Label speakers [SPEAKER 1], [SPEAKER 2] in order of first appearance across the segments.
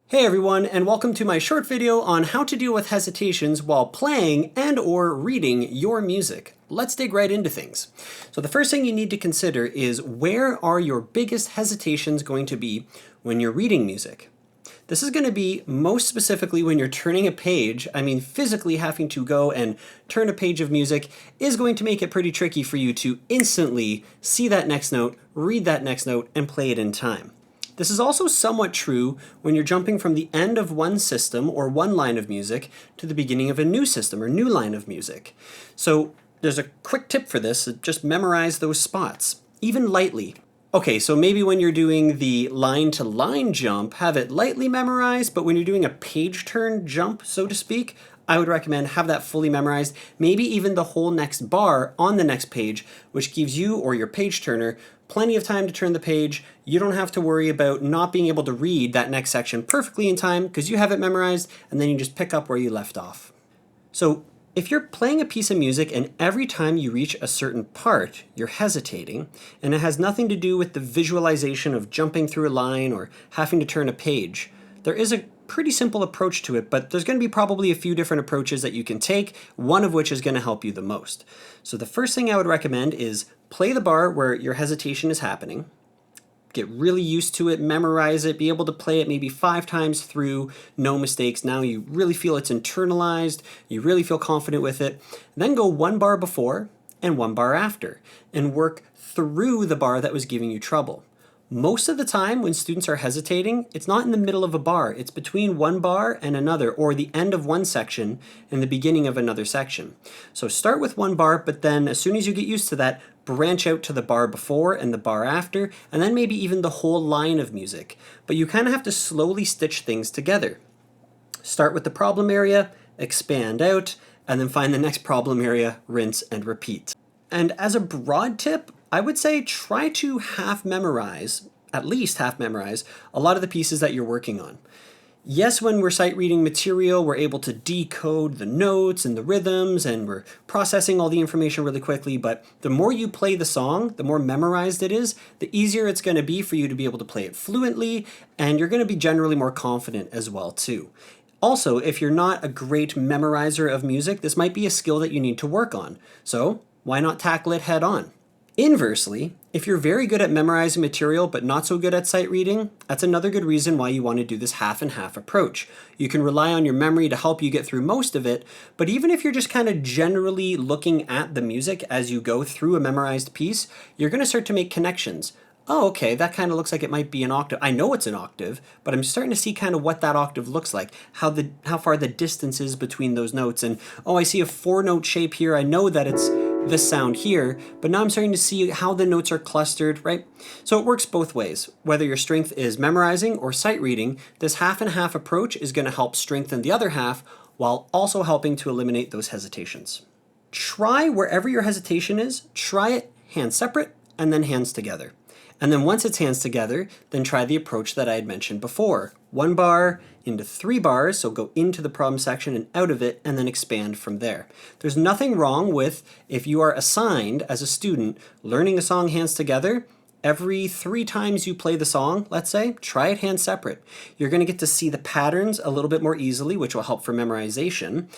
[SPEAKER 1] Hey everyone, and welcome to my short video on how to deal with hesitations while playing and/or reading your music. Let's dig right into things. So the first thing you need to consider is, where are your biggest hesitations going to be when you're reading music? This is going to be most specifically when you're turning a page. I mean, physically having to go and turn a page of music is going to make it pretty tricky for you to instantly see that next note, read that next note, and play it in time. This is also somewhat true when you're jumping from the end of one system or one line of music to the beginning of a new system or new line of music. So there's a quick tip for this: just memorize those spots, even lightly. Okay, so maybe when you're doing the line-to-line jump, have it lightly memorized, but when you're doing a page-turn jump, so to speak, I would recommend have that fully memorized, maybe even the whole next bar on the next page, which gives you or your page turner plenty of time to turn the page. You don't have to worry about not being able to read that next section perfectly in time because you have it memorized, and then you just pick up where you left off. So if you're playing a piece of music and every time you reach a certain part, you're hesitating, and it has nothing to do with the visualization of jumping through a line or having to turn a page, there is a pretty simple approach to it, but there's going to be probably a few different approaches that you can take, one of which is going to help you the most. So the first thing I would recommend is play the bar where your hesitation is happening. Get really used to it, memorize it, be able to play it maybe 5 times through, no mistakes. Now you really feel it's internalized, you really feel confident with it. Then go one bar before and one bar after, and work through the bar that was giving you trouble. Most of the time when students are hesitating, it's not in the middle of a bar, it's between one bar and another, or the end of one section and the beginning of another section. So start with one bar, but then as soon as you get used to that, branch out to the bar before and the bar after, and then maybe even the whole line of music. But you kind of have to slowly stitch things together. Start with the problem area, expand out, and then find the next problem area, rinse and repeat. And as a broad tip, I would say try to half memorize, at least half memorize, a lot of the pieces that you're working on. Yes, when we're sight reading material, we're able to decode the notes and the rhythms, and we're processing all the information really quickly, but the more you play the song, the more memorized it is, the easier it's going to be for you to be able to play it fluently, and you're going to be generally more confident as well too. Also, if you're not a great memorizer of music, this might be a skill that you need to work on. So why not tackle it head on? Inversely, if you're very good at memorizing material but not so good at sight reading, that's another good reason why you want to do this half and half approach. You can rely on your memory to help you get through most of it, but even if you're just kind of generally looking at the music as you go through a memorized piece, you're going to start to make connections. Oh, okay, that kind of looks like it might be an octave. I know it's an octave, but I'm starting to see kind of what that octave looks like, how far the distance is between those notes, and oh, I see a 4-note shape here. I know that it's this sound here, but now I'm starting to see how the notes are clustered, right? So it works both ways. Whether your strength is memorizing or sight reading, this half and half approach is going to help strengthen the other half while also helping to eliminate those hesitations. Try wherever your hesitation is, try it hands separate and then hands together. And then once it's hands together, then try the approach that I had mentioned before. 1 bar into 3 bars, so go into the problem section and out of it, and then expand from there. There's nothing wrong with, if you are assigned as a student learning a song hands together, every 3 times you play the song, let's say, try it hands separate. You're going to get to see the patterns a little bit more easily, which will help for memorization.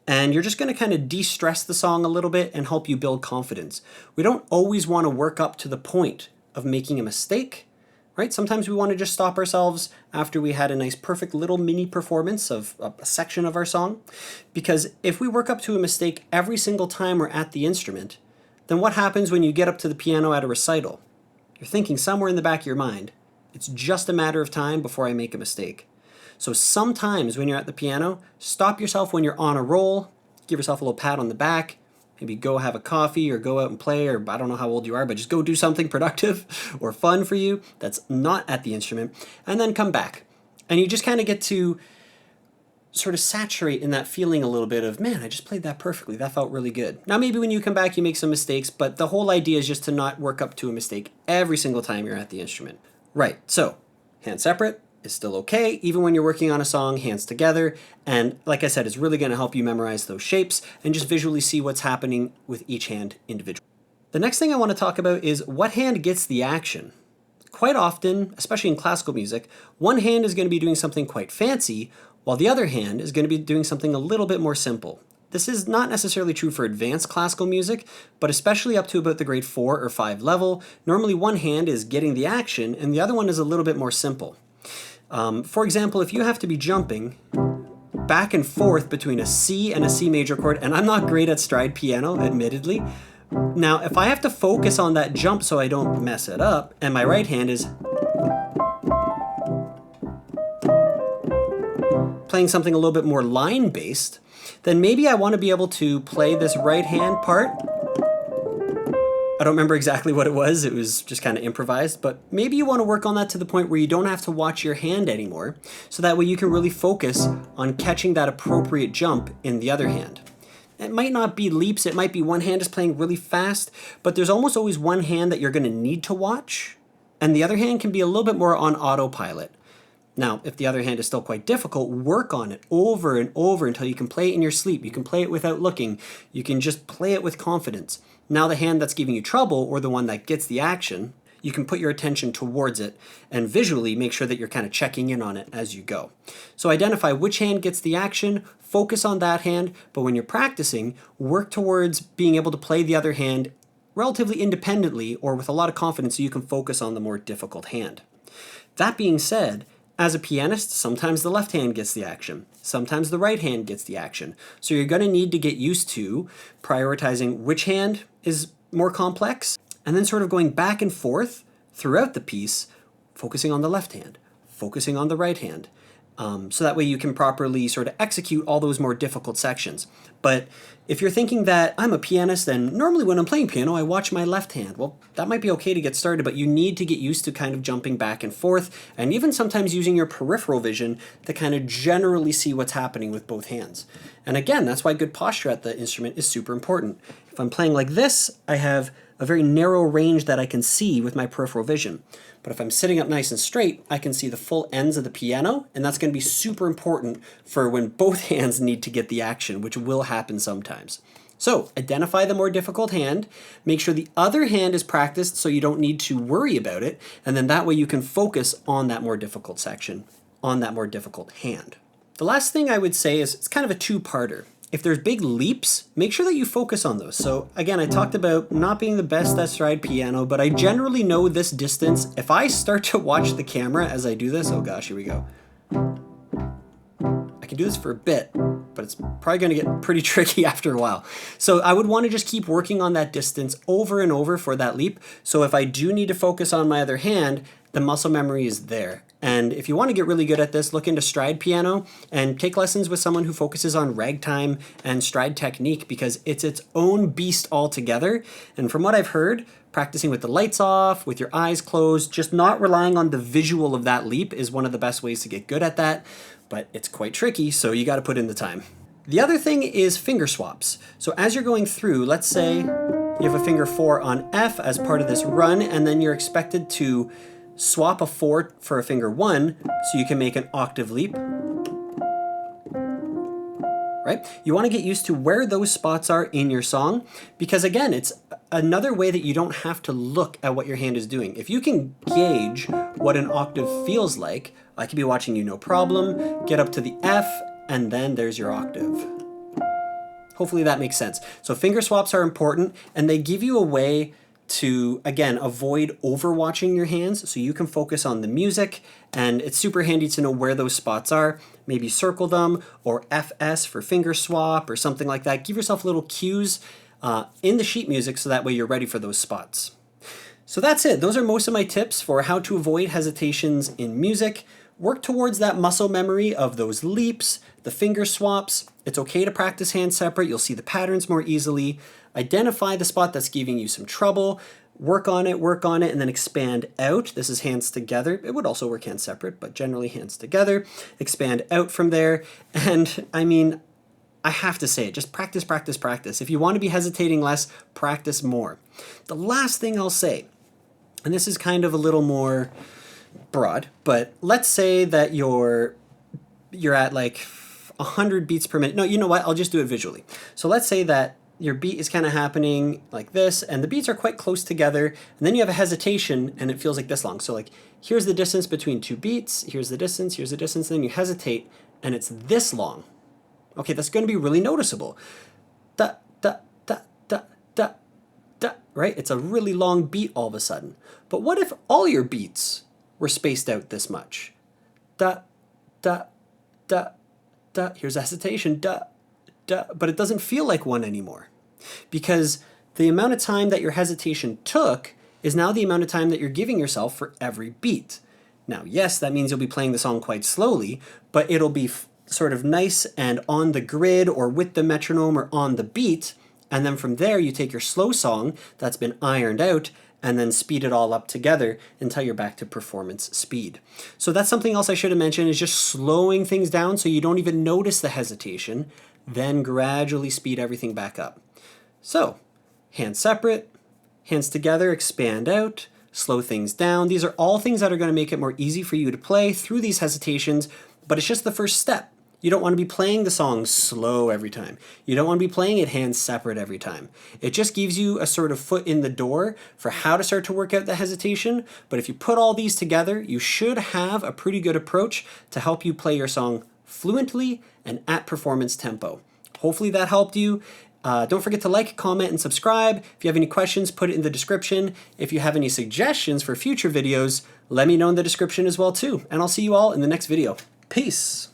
[SPEAKER 1] And you're just going to kind of de-stress the song a little bit and help you build confidence. We don't always want to work up to the point of making a mistake, right? Sometimes we want to just stop ourselves after we had a nice perfect little mini performance of a section of our song. Because if we work up to a mistake every single time we're at the instrument, then what happens when you get up to the piano at a recital? You're thinking somewhere in the back of your mind, it's just a matter of time before I make a mistake. So sometimes when you're at the piano, stop yourself when you're on a roll, give yourself a little pat on the back, maybe go have a coffee or go out and play, or I don't know how old you are, but just go do something productive or fun for you that's not at the instrument, and then come back. And you just kind of get to sort of saturate in that feeling a little bit of, man, I just played that perfectly. That felt really good. Now maybe when you come back you make some mistakes, but the whole idea is just to not work up to a mistake every single time you're at the instrument. Right, so hands separate is still okay, even when you're working on a song, hands together. And like I said, it's really going to help you memorize those shapes and just visually see what's happening with each hand individually. The next thing I want to talk about is what hand gets the action. quite often, especially in classical music, one hand is going to be doing something quite fancy, while the other hand is going to be doing something a little bit more simple. This is not necessarily true for advanced classical music, but especially up to about the grade 4 or 5 level, normally one hand is getting the action and the other one is a little bit more simple. For example, if you have to be jumping back and forth between a C and a C major chord, and I'm not great at stride piano, admittedly. Now, if I have to focus on that jump so I don't mess it up, and my right hand is playing something a little bit more line-based, then maybe I want to be able to play this right hand part. I don't remember exactly what it was just kind of improvised, but maybe you want to work on that to the point where you don't have to watch your hand anymore, so that way you can really focus on catching that appropriate jump in the other hand. It might not be leaps, it might be one hand is playing really fast, but there's almost always one hand that you're going to need to watch, and the other hand can be a little bit more on autopilot. Now, if the other hand is still quite difficult, work on it over and over until you can play it in your sleep. You can play it without looking. You can just play it with confidence. Now the hand that's giving you trouble, or the one that gets the action, you can put your attention towards it and visually make sure that you're kind of checking in on it as you go. So identify which hand gets the action, focus on that hand, but when you're practicing, work towards being able to play the other hand relatively independently or with a lot of confidence so you can focus on the more difficult hand. That being said, as a pianist, sometimes the left hand gets the action. Sometimes the right hand gets the action. So you're going to need to get used to prioritizing which hand is more complex, and then sort of going back and forth throughout the piece, focusing on the left hand, focusing on the right hand. So that way you can properly sort of execute all those more difficult sections. But if you're thinking that I'm a pianist and normally when I'm playing piano I watch my left hand, well, that might be okay to get started, but you need to get used to kind of jumping back and forth and even sometimes using your peripheral vision to kind of generally see what's happening with both hands. And again, that's why good posture at the instrument is super important. If I'm playing like this, I have a very narrow range that I can see with my peripheral vision. But if I'm sitting up nice and straight, I can see the full ends of the piano, and that's going to be super important for when both hands need to get the action, which will happen sometimes. So identify the more difficult hand, make sure the other hand is practiced so you don't need to worry about it, and then that way you can focus on that more difficult section, on that more difficult hand. The last thing I would say is it's kind of a two-parter. If there's big leaps, make sure that you focus on those. So again, I talked about not being the best at stride piano, but I generally know this distance. If I start to watch the camera as I do this, oh gosh, here we go. I can do this for a bit, but it's probably going to get pretty tricky after a while. So I would want to just keep working on that distance over and over for that leap. So if I do need to focus on my other hand, the muscle memory is there. And if you want to get really good at this, look into stride piano and take lessons with someone who focuses on ragtime and stride technique because it's its own beast altogether. And from what I've heard, practicing with the lights off, with your eyes closed, just not relying on the visual of that leap is one of the best ways to get good at that. But it's quite tricky, so you got to put in the time. The other thing is finger swaps. So as you're going through, let's say you have a finger 4 on F as part of this run, and then you're expected to swap a 4 for a finger 1 so you can make an octave leap. Right? You want to get used to where those spots are in your song because again, it's another way that you don't have to look at what your hand is doing. If you can gauge what an octave feels like, I could be watching you no problem, get up to the F, and then there's your octave. Hopefully that makes sense. So finger swaps are important and they give you a way to, again, avoid overwatching your hands so you can focus on the music, and it's super handy to know where those spots are. Maybe circle them, or FS for finger swap, or something like that. Give yourself little cues in the sheet music so that way you're ready for those spots. So that's it. Those are most of my tips for how to avoid hesitations in music. Work towards that muscle memory of those leaps, the finger swaps. It's okay to practice hands separate. You'll see the patterns more easily. Identify the spot that's giving you some trouble. Work on it, and then expand out. This is hands together. It would also work hands separate, but generally hands together. Expand out from there. And I mean, I have to say it, just practice, practice, practice. If you want to be hesitating less, practice more. The last thing I'll say, and this is kind of a little more broad, but let's say that you're at like 100 beats per minute. No, you know what? I'll just do it visually. So let's say that your beat is kind of happening like this, and the beats are quite close together, and then you have a hesitation and it feels like this long. So like here's the distance between two beats, here's the distance, then you hesitate and it's this long. Okay, that's going to be really noticeable. Da, da, da, da, da, da, right? It's a really long beat all of a sudden. But what if all your beats were spaced out this much? Da, da, da, da, here's hesitation, da, da, but it doesn't feel like one anymore because the amount of time that your hesitation took is now the amount of time that you're giving yourself for every beat. Now, yes, that means you'll be playing the song quite slowly, but it'll be sort of nice and on the grid or with the metronome or on the beat, and then from there you take your slow song that's been ironed out and then speed it all up together until you're back to performance speed. So that's something else I should have mentioned, is just slowing things down so you don't even notice the hesitation, then gradually speed everything back up. So, hands separate, hands together, expand out, slow things down. These are all things that are going to make it more easy for you to play through these hesitations, but it's just the first step. You don't want to be playing the song slow every time. You don't want to be playing it hands separate every time. It just gives you a sort of foot in the door for how to start to work out the hesitation, but if you put all these together, you should have a pretty good approach to help you play your song fluently and at performance tempo. Hopefully that helped you. Don't forget to like, comment, and subscribe. If you have any questions, put it in the description. If you have any suggestions for future videos, let me know in the description as well too. And I'll see you all in the next video. Peace.